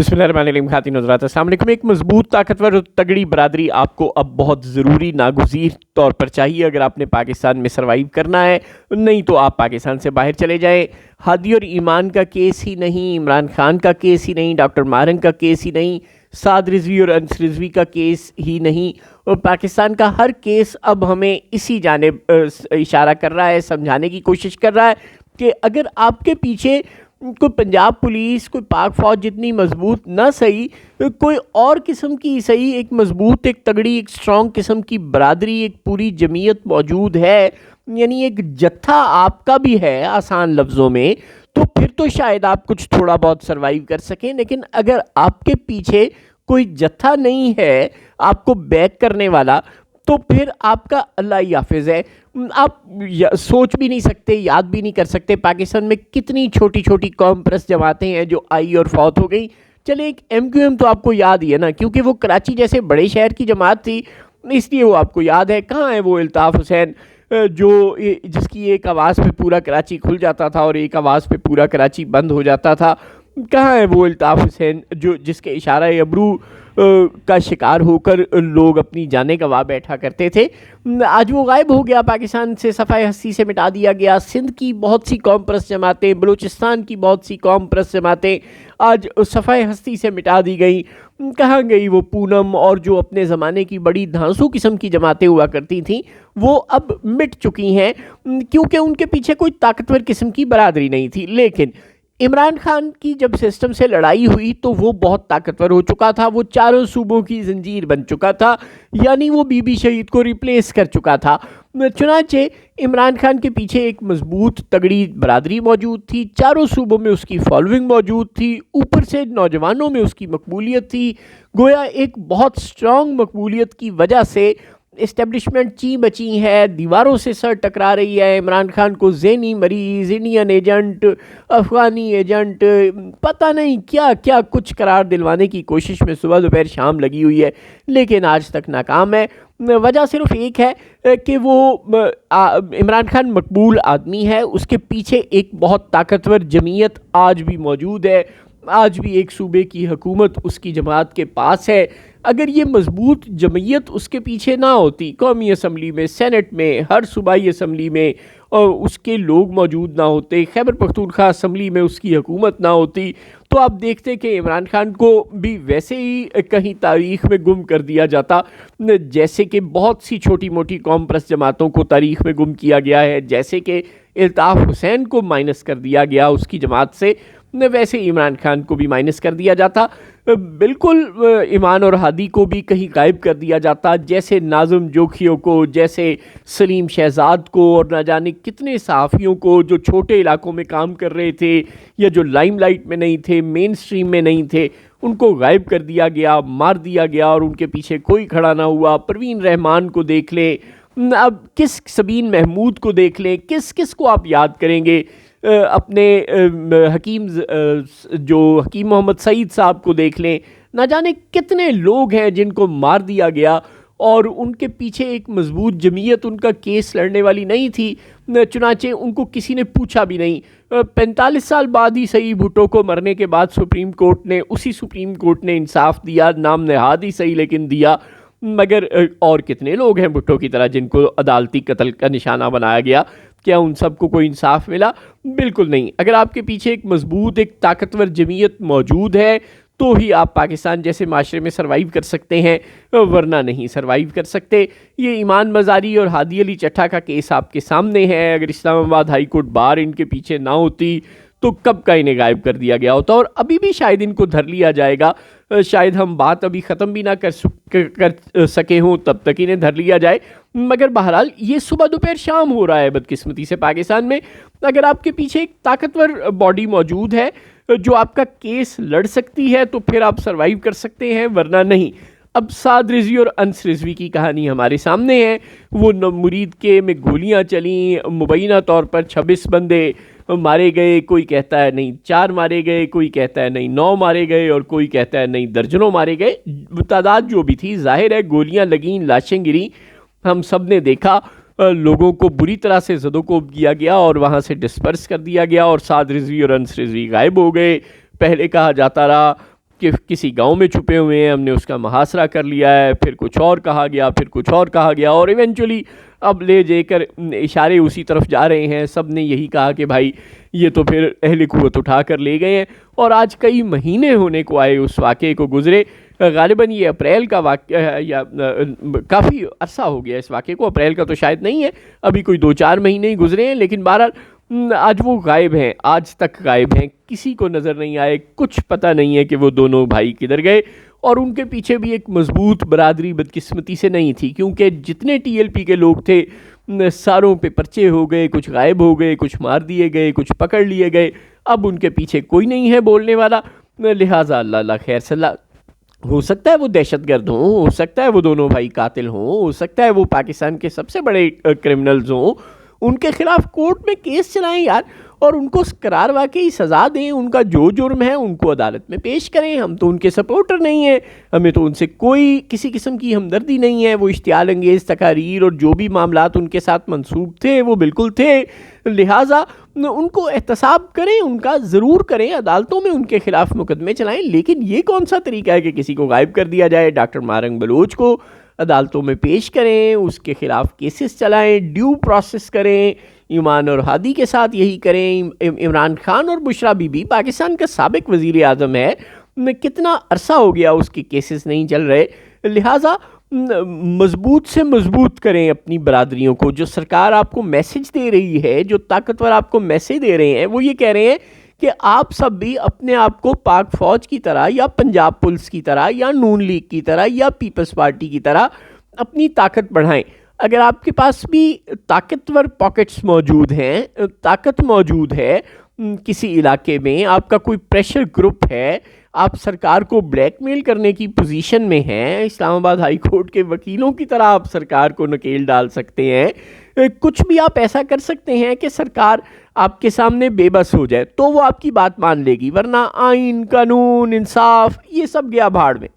بسم اللہ الرحمن الرحیم. خاتین حضرات السلام علیکم. ایک مضبوط طاقتور اور تگڑی برادری آپ کو اب بہت ضروری ناگزیر طور پر چاہیے اگر آپ نے پاکستان میں سروائیو کرنا ہے. نہیں تو آپ پاکستان سے باہر چلے جائیں. ہادی اور ایمان کا کیس ہی نہیں, عمران خان کا کیس ہی نہیں, ڈاکٹر ماہرنگ کا کیس ہی نہیں, سعد رضوی اور انس رضوی کا کیس ہی نہیں, اور پاکستان کا ہر کیس اب ہمیں اسی جانب اشارہ کر رہا ہے, سمجھانے کی کوشش کر رہا ہے کہ اگر آپ کے پیچھے کوئی پنجاب پولیس, کوئی پاک فوج جتنی مضبوط نہ صحیح, کوئی اور قسم کی صحیح ایک مضبوط, ایک تگڑی, ایک سٹرونگ قسم کی برادری, ایک پوری جمعیت موجود ہے, یعنی ایک جتھا آپ کا بھی ہے آسان لفظوں میں, تو پھر تو شاید آپ کچھ تھوڑا بہت سروائیو کر سکیں. لیکن اگر آپ کے پیچھے کوئی جتھا نہیں ہے آپ کو بیک کرنے والا, تو پھر آپ کا اللہ ہی حافظ ہے. آپ سوچ بھی نہیں سکتے, یاد بھی نہیں کر سکتے پاکستان میں کتنی چھوٹی چھوٹی قوم پرست جماعتیں ہیں جو آئی اور فوت ہو گئی. چلے ایک ایم کیو ایم تو آپ کو یاد ہی ہے نا, کیونکہ وہ کراچی جیسے بڑے شہر کی جماعت تھی, اس لیے وہ آپ کو یاد ہے. کہاں ہے وہ الطاف حسین جس کی ایک آواز پہ پورا کراچی کھل جاتا تھا اور ایک آواز پہ پورا کراچی بند ہو جاتا تھا؟ کہاں ہے وہ الطاف حسین جس کے اشارہ ابرو کا شکار ہو کر لوگ اپنی جانیں گنوا بیٹھا کرتے تھے؟ آج وہ غائب ہو گیا, پاکستان سے صفحہ ہستی سے مٹا دیا گیا. سندھ کی بہت سی قوم پرست جماعتیں, بلوچستان کی بہت سی قوم پرست جماعتیں آج صفحہ ہستی سے مٹا دی گئی. کہاں گئی وہ پونم اور جو اپنے زمانے کی بڑی دھانسو قسم کی جماعتیں ہوا کرتی تھیں؟ وہ اب مٹ چکی ہیں کیونکہ ان کے پیچھے کوئی طاقتور قسم کی برادری نہیں تھی. لیکن عمران خان کی جب سسٹم سے لڑائی ہوئی تو وہ بہت طاقتور ہو چکا تھا, وہ چاروں صوبوں کی زنجیر بن چکا تھا, یعنی وہ بی بی شہید کو ریپلیس کر چکا تھا. چنانچہ عمران خان کے پیچھے ایک مضبوط تگڑی برادری موجود تھی, چاروں صوبوں میں اس کی فالوئنگ موجود تھی, اوپر سے نوجوانوں میں اس کی مقبولیت تھی. گویا ایک بہت سٹرونگ مقبولیت کی وجہ سے اسٹیبلشمنٹ چی بچی ہے, دیواروں سے سر ٹکرا رہی ہے. عمران خان کو ذہنی مریض, انڈین ایجنٹ, افغانی ایجنٹ, پتہ نہیں کیا کیا کچھ قرار دلوانے کی کوشش میں صبح دوپہر شام لگی ہوئی ہے, لیکن آج تک ناکام ہے. وجہ صرف ایک ہے کہ وہ عمران خان مقبول آدمی ہے, اس کے پیچھے ایک بہت طاقتور جمعیت آج بھی موجود ہے, آج بھی ایک صوبے کی حکومت اس کی جماعت کے پاس ہے. اگر یہ مضبوط جمعیت اس کے پیچھے نہ ہوتی, قومی اسمبلی میں, سینٹ میں, ہر صوبائی اسمبلی میں اور اس کے لوگ موجود نہ ہوتے, خیبر پختونخوا اسمبلی میں اس کی حکومت نہ ہوتی, تو آپ دیکھتے کہ عمران خان کو بھی ویسے ہی کہیں تاریخ میں گم کر دیا جاتا جیسے کہ بہت سی چھوٹی موٹی قوم پرست جماعتوں کو تاریخ میں گم کیا گیا ہے. جیسے کہ الطاف حسین کو مائنس کر دیا گیا اس کی جماعت سے, ویسے عمران خان کو بھی مائنس کر دیا جاتا. بالکل ایمان اور ہادی کو بھی کہیں غائب کر دیا جاتا, جیسے ناظم جوکھیوں کو, جیسے سلیم شہزاد کو, اور نہ جانے کتنے صحافیوں کو جو چھوٹے علاقوں میں کام کر رہے تھے یا جو لائم لائٹ میں نہیں تھے, مین سٹریم میں نہیں تھے, ان کو غائب کر دیا گیا, مار دیا گیا اور ان کے پیچھے کوئی کھڑا نہ ہوا. پروین رحمان کو دیکھ لیں, اب کس سبین محمود کو دیکھ لیں, کس کس کو آپ یاد کریں گے؟ اپنے حکیم محمد سعید صاحب کو دیکھ لیں, نہ جانے کتنے لوگ ہیں جن کو مار دیا گیا اور ان کے پیچھے ایک مضبوط جمعیت ان کا کیس لڑنے والی نہیں تھی. چنانچہ ان کو کسی نے پوچھا بھی نہیں. 45 سال بعد ہی صحیح بھٹو کو مرنے کے بعد سپریم کورٹ نے انصاف دیا, نام نہاد ہی صحیح لیکن دیا. مگر اور کتنے لوگ ہیں بھٹو کی طرح جن کو عدالتی قتل کا نشانہ بنایا گیا؟ کیا ان سب کو کوئی انصاف ملا؟ بالکل نہیں. اگر آپ کے پیچھے ایک مضبوط, ایک طاقتور جمعیت موجود ہے تو ہی آپ پاکستان جیسے معاشرے میں سروائیو کر سکتے ہیں, ورنہ نہیں سروائیو کر سکتے. یہ ایمان مزاری اور ہادی علی چٹھا کا کیس آپ کے سامنے ہے. اگر اسلام آباد ہائی کورٹ بار ان کے پیچھے نہ ہوتی تو کب کا انہیں غائب کر دیا گیا ہوتا, اور ابھی بھی شاید ان کو دھر لیا جائے گا. شاید ہم بات ابھی ختم بھی نہ کر سکے ہوں تب تک انہیں دھر لیا جائے. مگر بہرحال یہ صبح دوپہر شام ہو رہا ہے بدقسمتی سے پاکستان میں. اگر آپ کے پیچھے ایک طاقتور باڈی موجود ہے جو آپ کا کیس لڑ سکتی ہے تو پھر آپ سروائیو کر سکتے ہیں, ورنہ نہیں. اب سعد رضوی اور انس رضوی کی کہانی ہمارے سامنے ہے. وہ مرید کے میں گولیاں چلیں, مبینہ طور پر 26 بندے مارے گئے, کوئی کہتا ہے نہیں 4 مارے گئے, کوئی کہتا ہے نہیں 9 مارے گئے, اور کوئی کہتا ہے نہیں درجنوں مارے گئے. تعداد جو بھی تھی, ظاہر ہے گولیاں لگیں, لاشیں گریں, ہم سب نے دیکھا. لوگوں کو بری طرح سے زدوکوب کیا گیا اور وہاں سے ڈسپرس کر دیا گیا, اور سعد رضوی اور انس رضوی غائب ہو گئے. پہلے کہا جاتا رہا کہ کسی گاؤں میں چھپے ہوئے ہیں، ہم نے اس کا محاصرہ کر لیا ہے، پھر کچھ اور کہا گیا، پھر کچھ اور کہا گیا، اور ایونچولی اب لے جے کر اشارے اسی طرف جا رہے ہیں. سب نے یہی کہا کہ بھائی یہ تو پھر اہل قوت اٹھا کر لے گئے ہیں. اور آج کئی مہینے ہونے کو آئے اس واقعے کو گزرے. غالباً یہ اپریل کا واقعہ ہے، یا کافی عرصہ ہو گیا اس واقعے کو. اپریل کا تو شاید نہیں ہے، ابھی کوئی 2-4 مہینے ہی گزرے ہیں. لیکن بہرحال آج وہ غائب ہیں، آج تک غائب ہیں، کسی کو نظر نہیں آئے. کچھ پتہ نہیں ہے کہ وہ دونوں بھائی کدھر گئے. اور ان کے پیچھے بھی ایک مضبوط برادری بدقسمتی سے نہیں تھی، کیونکہ جتنے ٹی ایل پی کے لوگ تھے ساروں پہ پرچے ہو گئے، کچھ غائب ہو گئے، کچھ مار دیے گئے، کچھ پکڑ لیے گئے. اب ان کے پیچھے کوئی نہیں ہے بولنے والا. لہٰذا اللہ خیر صلی اللہ. ہو سکتا ہے وہ دہشت گرد ہوں، ہو سکتا ہے وہ دونوں بھائی قاتل ہوں، ہو سکتا ہے وہ پاکستان کے سب سے بڑے کرمنلز ہوں. ان کے خلاف کورٹ میں کیس چلائیں یار، اور ان کو قرار واقعی سزا دیں. ان کا جو جرم ہے ان کو عدالت میں پیش کریں. ہم تو ان کے سپورٹر نہیں ہیں، ہمیں تو ان سے کوئی کسی قسم کی ہمدردی نہیں ہے. وہ اشتعال انگیز تقاریر اور جو بھی معاملات ان کے ساتھ منسوب تھے وہ بالکل تھے. لہٰذا ان کو احتساب کریں، ان کا ضرور کریں، عدالتوں میں ان کے خلاف مقدمے چلائیں. لیکن یہ کون سا طریقہ ہے کہ کسی کو غائب کر دیا جائے؟ ڈاکٹر مارنگ بلوچ کو عدالتوں میں پیش کریں، اس کے خلاف کیسز چلائیں، ڈیو پروسیس کریں. ایمان اور ہادی کے ساتھ یہی کریں. عمران خان اور بشرا بی بی پاکستان کا سابق وزیر اعظم ہے، کتنا عرصہ ہو گیا اس کے کیسز نہیں چل رہے. لہٰذا مضبوط سے مضبوط کریں اپنی برادریوں کو. جو سرکار آپ کو میسج دے رہی ہے، جو طاقتور آپ کو میسج دے رہے ہیں، وہ یہ کہہ رہے ہیں کہ آپ سب بھی اپنے آپ کو پاک فوج کی طرح، یا پنجاب پولیس کی طرح، یا نون لیگ کی طرح، یا پیپلز پارٹی کی طرح اپنی طاقت بڑھائیں. اگر آپ کے پاس بھی طاقتور پاکٹس موجود ہیں، طاقت موجود ہے کسی علاقے میں، آپ کا کوئی پریشر گروپ ہے، آپ سرکار کو بلیک میل کرنے کی پوزیشن میں ہیں، اسلام آباد ہائی کورٹ کے وکیلوں کی طرح آپ سرکار کو نکیل ڈال سکتے ہیں. کچھ بھی آپ ایسا کر سکتے ہیں کہ سرکار آپ کے سامنے بے بس ہو جائے، تو وہ آپ کی بات مان لے گی. ورنہ آئین، قانون، انصاف یہ سب گیا بھاڑ میں.